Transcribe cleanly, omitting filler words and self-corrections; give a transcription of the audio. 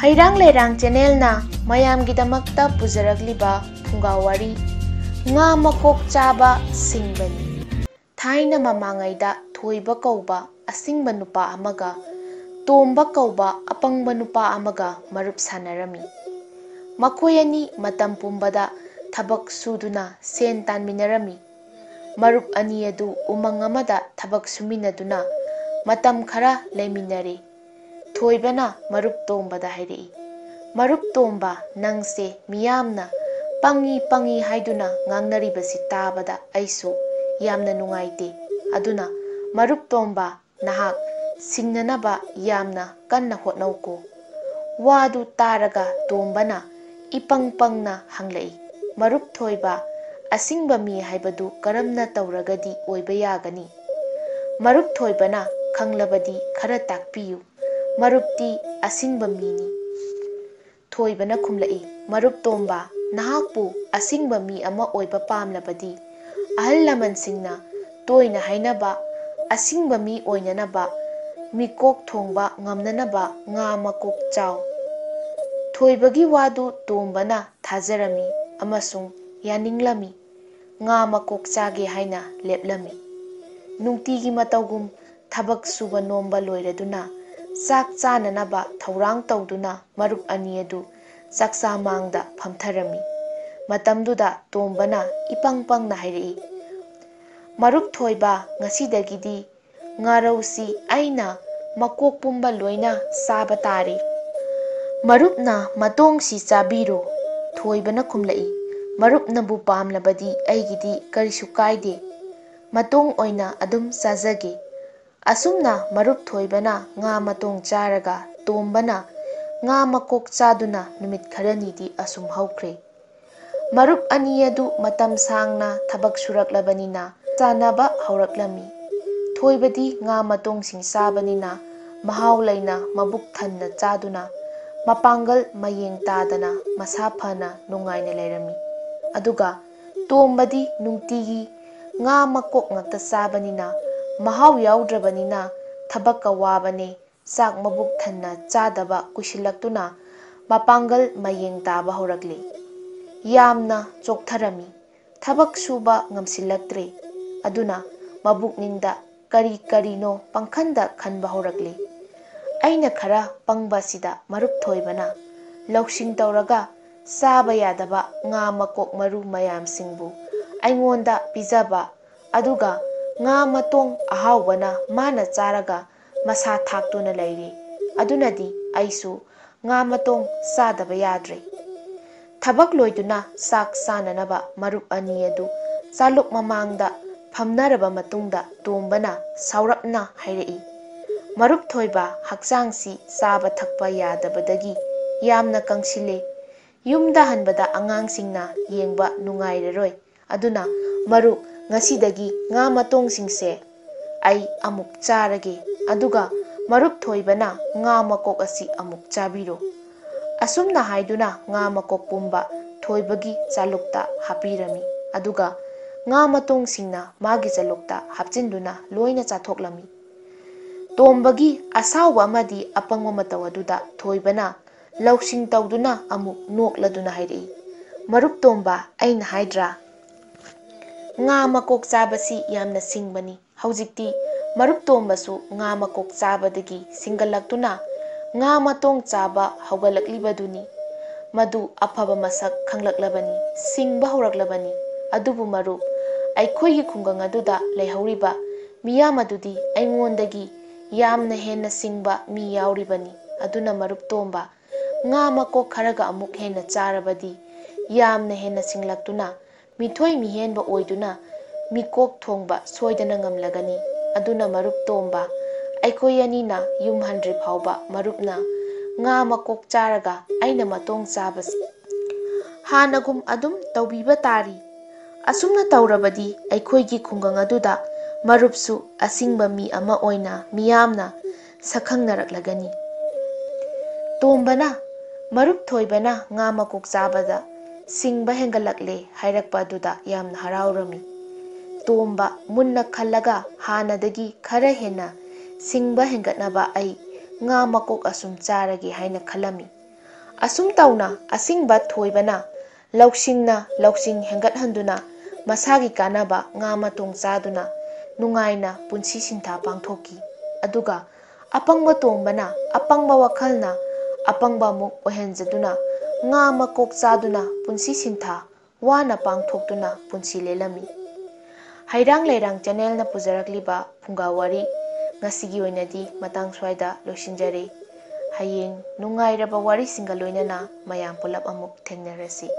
ꯍꯩꯔꯥꯡ ꯂꯩꯔꯥꯡ ꯆꯦꯅꯦꯜꯅ ꯃꯌꯥꯝꯒꯤꯗꯃꯛꯇ ꯄꯨꯖꯔꯛꯂꯤꯕ ꯐꯨꯡꯒꯥꯋꯥꯔꯤ ꯉꯥ ꯃꯀꯣꯛ ꯆꯥꯕ ꯁꯤꯡꯕꯅꯤ꯫ ꯊꯥꯏꯅ ꯃꯃꯥꯡꯉꯩꯗ ꯊꯣꯏꯕ ꯀꯧꯕ ꯑꯁꯤꯡꯕ ꯅꯨꯄꯥ ꯑꯃꯒ ꯇꯣꯝꯕ ꯀꯧꯕ ꯑꯄꯪꯕ ꯅꯨꯄꯥ ꯑꯃꯒ ꯃꯔꯨꯞ ꯁꯥꯟꯅꯔꯝꯃꯤ꯫ ꯃꯈꯣꯏ ꯑꯅꯤ ꯃꯇꯝ ꯄꯨꯝꯕꯗ ꯊꯕꯛ ꯁꯨꯗꯨꯅ ꯁꯦꯟ ꯇꯥꯟꯃꯤꯟꯅꯔꯝꯃꯤ꯫ ꯃꯔꯨꯞ ꯑꯅꯤ ꯑꯗꯨ ꯎꯃꯪ ꯑꯃꯗ ꯊꯕꯛ ꯁꯨꯃꯤꯟꯅꯗꯨꯅ ꯃꯇꯝ ꯈꯔ ꯂꯩꯃꯤꯟꯅꯔꯦ꯫ ꯊꯣꯏꯕꯅ ꯃꯔꯨꯞ ꯇꯣꯝꯕꯗ ꯍꯥꯏꯔꯛꯏ, "ꯃꯔꯨꯞ ꯇꯣꯝꯕ, ꯅꯪꯁꯦ ꯃꯤꯌꯥꯝꯅ ꯄꯪꯉꯤ ꯄꯪꯉꯤ ꯍꯥꯏꯗꯨꯅ ꯉꯥꯡꯅꯔꯤꯕꯁꯤ ꯇꯥꯕꯗ ꯑꯩꯁꯨ ꯌꯥꯝꯅ ꯅꯨꯡꯉꯥꯏꯇꯦ꯫ ꯑꯗꯨꯅ ꯃꯔꯨꯞ ꯇꯣꯝꯕ, ꯅꯍꯥꯛ ꯁꯤꯡꯅꯅꯕ ꯌꯥꯝꯅ ꯀꯟꯅ ꯍꯣꯠꯅꯧꯀꯣ꯫" ꯋꯥꯗꯨ ꯇꯥꯔꯒ ꯇꯣꯝꯕꯅ ꯏꯄꯪ ꯄꯪꯅ ꯍꯪꯂꯛꯏ, "ꯃꯔꯨꯞ ꯊꯣꯏꯕ, ꯑꯁꯤꯡꯕ ꯃꯤ ꯍꯥꯏꯕꯗꯨ ꯀꯔꯝꯅ ꯇꯧꯔꯒꯗꯤ ꯑꯣꯏꯕ ꯌꯥꯒꯅꯤ?" ꯃꯔꯨꯞ ꯊꯣꯏꯕꯅ ꯈꯪꯂꯕꯗꯤ ꯈꯔ ꯇꯥꯛꯄꯤꯌꯨ, ꯃꯔꯨꯞꯇꯤ ꯑꯁꯤꯡꯕ ꯃꯤꯅꯤ꯫ ꯊꯣꯏꯕꯅ ꯈꯨꯝꯂꯛꯏ, "ꯃꯔꯨꯞ ꯇꯣꯝꯕ, ꯅꯍꯥꯛꯄꯨ ꯑꯁꯤꯡꯕ ꯃꯤ ꯑꯃ ꯑꯣꯏꯕ ꯄꯥꯝꯂꯕꯗꯤ ꯑꯍꯜ ꯂꯃꯟꯁꯤꯡꯅ ꯇꯣꯏꯅ ꯍꯥꯏꯅꯕ ꯑꯁꯤꯡꯕ ꯃꯤ ꯑꯣꯏꯅꯅꯕ ꯃꯤꯀꯣꯛ ꯊꯣꯡꯕ ꯉꯝꯅꯅꯕ ꯉꯥ ꯃꯀꯣꯛ ꯆꯥꯎ꯫" ꯊꯣꯏꯕꯒꯤ ꯋꯥꯗꯨ ꯇꯣꯝꯕꯅ ꯊꯥꯖꯔꯝꯃꯤ ꯑꯃꯁꯨꯡ ꯌꯥꯅꯤꯡꯂꯝꯃꯤ꯫ ꯉꯥ ꯃꯀꯣꯛ ꯆꯥꯒꯦ ꯍꯥꯏꯅ ꯂꯦꯞꯂꯝꯃꯤ꯫ ꯅꯨꯡꯇꯤꯒꯤ ꯃꯇꯧꯒꯨꯝ ꯊꯕꯛ ꯁꯨꯕ ꯅꯣꯝꯕ ꯂꯣꯏꯔꯗꯨꯅ ꯆꯥꯛ ꯆꯥꯅꯅꯕ ꯊꯧꯔꯥꯡ ꯇꯧꯗꯨꯅ ꯃꯔꯨꯞ ꯑꯅꯤ ꯑꯗꯨ ꯆꯥꯛꯆꯥꯃꯥꯡꯗ ꯐꯝꯊꯔꯝꯃꯤ꯫ ꯃꯇꯝꯗꯨꯗ ꯇꯣꯝꯕꯅ ꯏꯄꯪ ꯄꯪꯅ ꯍꯥꯏꯔꯛꯏ, "ꯃꯔꯨꯞ ꯊꯣꯏꯕ, ꯉꯁꯤꯗꯒꯤꯗꯤ ꯉꯥꯔꯧꯁꯤ ꯑꯩꯅ ꯃꯀꯣꯛ ꯄꯨꯝꯕ ꯂꯣꯏꯅ ꯆꯥꯕ ꯇꯥꯔꯦ꯫ ꯃꯔꯨꯞꯅ ꯃꯇꯣꯡꯁꯤ ꯆꯥꯕꯤꯔꯣ꯫" ꯊꯣꯏꯕꯅ ꯈꯨꯝꯂꯛꯏ, "ꯃꯔꯨꯞꯅꯕꯨ ꯄꯥꯝꯂꯕꯗꯤ ꯑꯩꯒꯤꯗꯤ ꯀꯔꯤꯁꯨ ꯀꯥꯏꯗꯦ, ꯃꯇꯣꯡ ꯑꯣꯏꯅ ꯑꯗꯨꯝ ꯆꯥꯖꯒꯦ꯫" ꯑꯁꯨꯝꯅ ꯃꯔꯨꯞ ꯊꯣꯏꯕꯅ ꯉꯥ ꯃꯇꯣꯡ ꯆꯥꯔꯒ ꯇꯣꯝꯕꯅ ꯉꯥ ꯃꯀꯣꯛ ꯆꯥꯗꯨꯅ ꯅꯨꯃꯤꯠ ꯈꯔꯅꯤꯗꯤ ꯑꯁꯨꯝ ꯍꯧꯈ꯭ꯔꯦ꯫ ꯃꯔꯨꯞ ꯑꯅꯤ ꯑꯗꯨ ꯃꯇꯝ ꯁꯥꯡꯅ ꯊꯕꯛ ꯁꯨꯔꯛꯂꯕꯅꯤꯅ ꯆꯥꯟꯅꯕ ꯍꯧꯔꯛꯂꯝꯃꯤ꯫ ꯊꯣꯏꯕꯗꯤ ꯉꯥ ꯃꯇꯣꯡꯁꯤꯡ ꯆꯥꯕꯅꯤꯅ ꯃꯍꯥꯎ ꯂꯩꯅ ꯃꯕꯨꯛ ꯊꯟꯅ ꯆꯥꯗꯨꯅ ꯃꯄꯥꯡꯒꯜ ꯃꯌꯦꯡ ꯇꯥꯗꯅ ꯃꯁꯥ ꯐꯅ ꯅꯨꯡꯉꯥꯏꯅ ꯂꯩꯔꯝꯃꯤ꯫ ꯑꯗꯨꯒ ꯇꯣꯝꯕꯗꯤ ꯅꯨꯡꯇꯤꯒꯤ ꯉꯥ ꯃꯀꯣꯛ ꯉꯥꯛꯇ ꯆꯥꯕꯅꯤꯅ ꯃꯍꯥꯎ ꯌꯥꯎꯗ꯭ꯔꯕꯅꯤꯅ ꯊꯕꯛꯀ ꯋꯥꯕꯅꯦ ꯆꯥꯛ ꯃꯕꯨꯛ ꯊꯟꯅ ꯆꯥꯗꯕ ꯀꯨꯏꯁꯤꯜꯂꯛꯇꯨꯅ ꯃꯄꯥꯡꯒꯜ ꯃꯌꯦꯡ ꯇꯥꯕ ꯍꯧꯔꯛꯂꯦ꯫ ꯌꯥꯝꯅ ꯆꯣꯛꯊꯔꯝꯃꯤ, ꯊꯕꯛ ꯁꯨꯕ ꯉꯝꯁꯤꯜꯂꯛꯇ꯭ꯔꯦ꯫ ꯑꯗꯨꯅ ꯃꯕꯨꯛꯅꯤꯡꯗ ꯀꯔꯤ ꯀꯔꯤꯅꯣ ꯄꯪꯈꯟꯗ ꯈꯟꯕ ꯍꯧꯔꯛꯂꯦ꯫ "ꯑꯩꯅ ꯈꯔ ꯄꯪꯕꯁꯤꯗ ꯃꯔꯨꯞ ꯊꯣꯏꯕꯅ ꯂꯧꯁꯤꯡ ꯇꯧꯔꯒ ꯆꯥꯕ ꯌꯥꯗꯕ ꯉꯥ ꯃꯀꯣꯛ ꯃꯔꯨ ꯃꯌꯥꯝꯁꯤꯡꯕꯨ ꯑꯩꯉꯣꯟꯗ ꯄꯤꯖꯕ, ꯑꯗꯨꯒ ꯉꯥ ꯃꯇꯣꯡ ꯑꯍꯥꯎꯕꯅ ꯃꯥꯅ ꯆꯥꯔꯒ ꯃꯁꯥ ꯊꯥꯛꯇꯨꯅ ꯂꯩꯔꯦ꯫ ꯑꯗꯨꯅꯗꯤ ꯑꯩꯁꯨ ꯉꯥ ꯃꯇꯣꯡ ꯆꯥꯗꯕ ꯌꯥꯗ꯭ꯔꯦ꯫" ꯊꯕꯛ ꯂꯣꯏꯗꯨꯅ ꯆꯥꯛ ꯆꯥꯅꯅꯕ ꯃꯔꯨꯞ ꯑꯅꯤ ꯑꯗꯨ ꯆꯥꯂꯨꯛ ꯃꯃꯥꯡꯗ ꯐꯝꯅꯔꯕ ꯃꯇꯨꯡꯗ ꯇꯣꯝꯕꯅ ꯁꯥꯎꯔꯞꯅ ꯍꯥꯏꯔꯛꯏ, "ꯃꯔꯨꯞ ꯊꯣꯏꯕ, ꯍꯛꯆꯥꯡꯁꯤ ꯆꯥꯕ ꯊꯛꯄ ꯌꯥꯗꯕꯗꯒꯤ ꯌꯥꯝꯅ ꯀꯪꯁꯤꯜꯂꯦ꯫ ꯌꯨꯝꯗ ꯍꯟꯕꯗ ꯑꯉꯥꯡꯁꯤꯡꯅ ꯌꯦꯡꯕ ꯅꯨꯡꯉꯥꯏꯔꯔꯣꯏ꯫ ꯑꯗꯨꯅ ꯃꯔꯨꯞ, ꯉꯁꯤꯗꯒꯤ ꯉꯥ ꯃꯇꯣꯡꯁꯤꯡꯁꯦ ꯑꯩ ꯑꯃꯨꯛ ꯆꯥꯔꯒꯦ, ꯑꯗꯨꯒ ꯃꯔꯨꯞ ꯊꯣꯏꯕꯅ ꯉꯥ ꯃꯀꯣꯛ ꯑꯁꯤ ꯑꯃꯨꯛ ꯆꯥꯕꯤꯔꯣ꯫" ꯑꯁꯨꯝꯅ ꯍꯥꯏꯗꯨꯅ ꯉꯥ ꯃꯀꯣꯛ ꯄꯨꯝꯕ ꯊꯣꯏꯕꯒꯤ ꯆꯥꯂꯨꯛꯇ ꯍꯥꯞꯄꯤꯔꯝꯃꯤ꯫ ꯑꯗꯨꯒ ꯉꯥ ꯃꯇꯣꯡꯁꯤꯡꯅ ꯃꯥꯒꯤ ꯆꯥꯂꯨꯛꯇ ꯍꯥꯞꯆꯤꯟꯗꯨꯅ ꯂꯣꯏꯅ ꯆꯥꯊꯣꯛꯂꯝꯃꯤ꯫ ꯇꯣꯝꯕꯒꯤ ꯑꯁꯥꯎꯕ ꯑꯃꯗꯤ ꯑꯄꯪꯕ ꯃꯇꯧ ꯑꯗꯨꯗ ꯊꯣꯏꯕꯅ ꯂꯧꯁꯤꯡ ꯇꯧꯗꯨꯅ ꯑꯃꯨꯛ ꯅꯣꯛꯂꯗꯨꯅ ꯍꯥꯏꯔꯛꯏ, "ꯃꯔꯨꯞ ꯇꯣꯝꯕ, ꯑꯩꯅ ꯍꯥꯏꯗ꯭ꯔꯥ, ꯉꯥ ꯃꯀꯣꯛ ꯆꯥꯕꯁꯤ ꯌꯥꯝꯅ ꯁꯤꯡꯕꯅꯤ꯫ ꯍꯧꯖꯤꯛꯇꯤ ꯃꯔꯨꯞ ꯇꯣꯝꯕꯁꯨ ꯉꯥ ꯃꯀꯣꯛ ꯆꯥꯕꯗꯒꯤ ꯁꯤꯡꯒꯠꯂꯛꯇꯨꯅ ꯉꯥ ꯃꯇꯣꯡ ꯆꯥꯕ ꯍꯧꯒꯠꯂꯛꯂꯤꯕꯗꯨꯅꯤ꯫ ꯃꯗꯨ ꯑꯐꯕ ꯃꯁꯛ ꯈꯪꯂꯛꯂꯕꯅꯤ, ꯁꯤꯡꯕ ꯍꯧꯔꯛꯂꯕꯅꯤ꯫ ꯑꯗꯨꯕꯨ ꯃꯔꯨꯞ, ꯑꯩꯈꯣꯏꯒꯤ ꯈꯨꯡꯒꯪ ꯑꯗꯨꯗ ꯂꯩꯍꯧꯔꯤꯕ ꯃꯤꯌꯥꯝ ꯑꯗꯨꯗꯤ ꯑꯩꯉꯣꯟꯗꯒꯤ ꯌꯥꯝꯅ ꯍꯦꯟꯅ ꯁꯤꯡꯕ ꯃꯤ ꯌꯥꯎꯔꯤꯕꯅꯤ꯫ ꯑꯗꯨꯅ ꯃꯔꯨꯞ ꯇꯣꯝꯕ, ꯉꯥ ꯃꯀꯣꯛ ꯈꯔꯒ ꯑꯃꯨꯛ ꯍꯦꯟꯅ ꯆꯥꯔꯕꯗꯤ ꯌꯥꯝꯅ ꯍꯦꯟꯅ ꯁꯤꯡꯂꯛꯇꯨꯅ ꯃꯤꯊꯣꯏ ꯃꯤꯍꯦꯟꯕ ꯑꯣꯏꯗꯨꯅ ꯃꯤꯀꯣꯛ ꯊꯣꯡꯕ ꯁꯣꯏꯗꯅ ꯉꯝꯂꯒꯅꯤ꯫ ꯑꯗꯨꯅ ꯃꯔꯨꯞ ꯇꯣꯝꯕ, ꯑꯩꯈꯣꯏ ꯑꯅꯤꯅ ꯌꯨꯝ ꯍꯟꯗ꯭ꯔꯤ ꯐꯥꯎꯕ ꯃꯔꯨꯞꯅ ꯉꯥ ꯃꯀꯣꯛ ꯆꯥꯔꯒ ꯑꯩꯅ ꯃꯇꯣꯡ ꯆꯥꯕꯁꯤ ꯍꯥꯟꯅꯒꯨꯝ ꯑꯗꯨꯝ ꯇꯧꯕꯤꯕ ꯇꯥꯔꯤ꯫ ꯑꯁꯨꯝꯅ ꯇꯧꯔꯕꯗꯤ ꯑꯩꯈꯣꯏꯒꯤ ꯈꯨꯡꯒꯪ ꯑꯗꯨꯗ ꯃꯔꯨꯞꯁꯨ ꯑꯁꯤꯡꯕ ꯃꯤ ꯑꯃ ꯑꯣꯏꯅ ꯃꯤꯌꯥꯝꯅ ꯁꯛꯈꯪꯅꯔꯛꯂꯒꯅꯤ." ꯇꯣꯝꯕꯅ ꯃꯔꯨꯞ ꯊꯣꯏꯕꯅ ꯉꯥ ꯃꯀꯣꯛ ꯆꯥꯕꯗ ꯁꯤꯡꯕ ꯍꯦꯟꯒꯠꯂꯛꯂꯦ ꯍꯥꯏꯔꯛꯄ ꯑꯗꯨꯗ ꯌꯥꯝꯅ ꯍꯔꯥꯎꯔꯝꯃꯤ꯫ ꯇꯣꯝꯕ ꯃꯨꯟꯅ ꯈꯜꯂꯒ ꯍꯥꯟꯅꯗꯒꯤ ꯈꯔ ꯍꯦꯟꯅ ꯁꯤꯡꯕ ꯍꯦꯟꯒꯠꯅꯕ ꯑꯩ ꯉꯥ ꯃꯀꯣꯛ ꯑꯁꯨꯝ ꯆꯥꯔꯒꯦ ꯍꯥꯏꯅ ꯈꯜꯂꯝꯃꯤ꯫ ꯑꯁꯨꯝ ꯇꯧꯅ ꯑꯁꯤꯡꯕ ꯊꯣꯏꯕꯅ ꯂꯧꯁꯤꯡꯅ ꯂꯧꯁꯤꯡ ꯍꯦꯟꯒꯠꯍꯟꯗꯨꯅ ꯃꯁꯥꯒꯤ ꯀꯥꯟꯅꯕ ꯉꯥ ꯃꯇꯣꯡ ꯆꯥꯗꯨꯅ ꯅꯨꯡꯉꯥꯏꯅ ꯄꯨꯟꯁꯤ ꯁꯤꯟꯊꯥ ꯄꯥꯡꯊꯣꯛꯈꯤ꯫ ꯑꯗꯨꯒ ꯑꯄꯪꯕ ꯇꯣꯡꯕꯅ ꯑꯄꯪꯕ ꯋꯥꯈꯜꯅ ꯑꯄꯪꯕ ꯑꯃꯨꯛ ꯑꯣꯏꯍꯟꯖꯗꯨꯅ ꯉꯥ ꯃꯀꯣꯛ ꯆꯥꯗꯨꯅ ꯄꯨꯟꯁꯤ ꯁꯤꯟꯊꯥ ꯋꯥꯅ ꯄꯥꯡꯊꯣꯛꯇꯨꯅ ꯄꯨꯟꯁꯤ ꯂꯦꯜꯂꯝꯃꯤ꯫ ꯍꯩꯔꯥꯡ ꯂꯩꯔꯥꯡ ꯆꯦꯅꯦꯜꯅ ꯄꯨꯖꯔꯛꯂꯤꯕ ꯐꯨꯡꯒꯥꯋꯥꯔꯤ ꯉꯁꯤꯒꯤ ꯑꯣꯏꯅꯗꯤ ꯃꯇꯥꯡ ꯁ꯭ꯋꯥꯏꯗ ꯂꯣꯏꯁꯤꯟꯖꯔꯦ꯫ ꯍꯌꯦꯡ ꯅꯨꯡꯉꯥꯏꯔꯕ ꯋꯥꯔꯤꯁꯤꯡꯒ ꯂꯣꯏꯅꯅ ꯃꯌꯥꯝ ꯄꯨꯂꯞ ꯑꯃꯨꯛ ꯊꯦꯡꯅꯔꯁꯤ꯫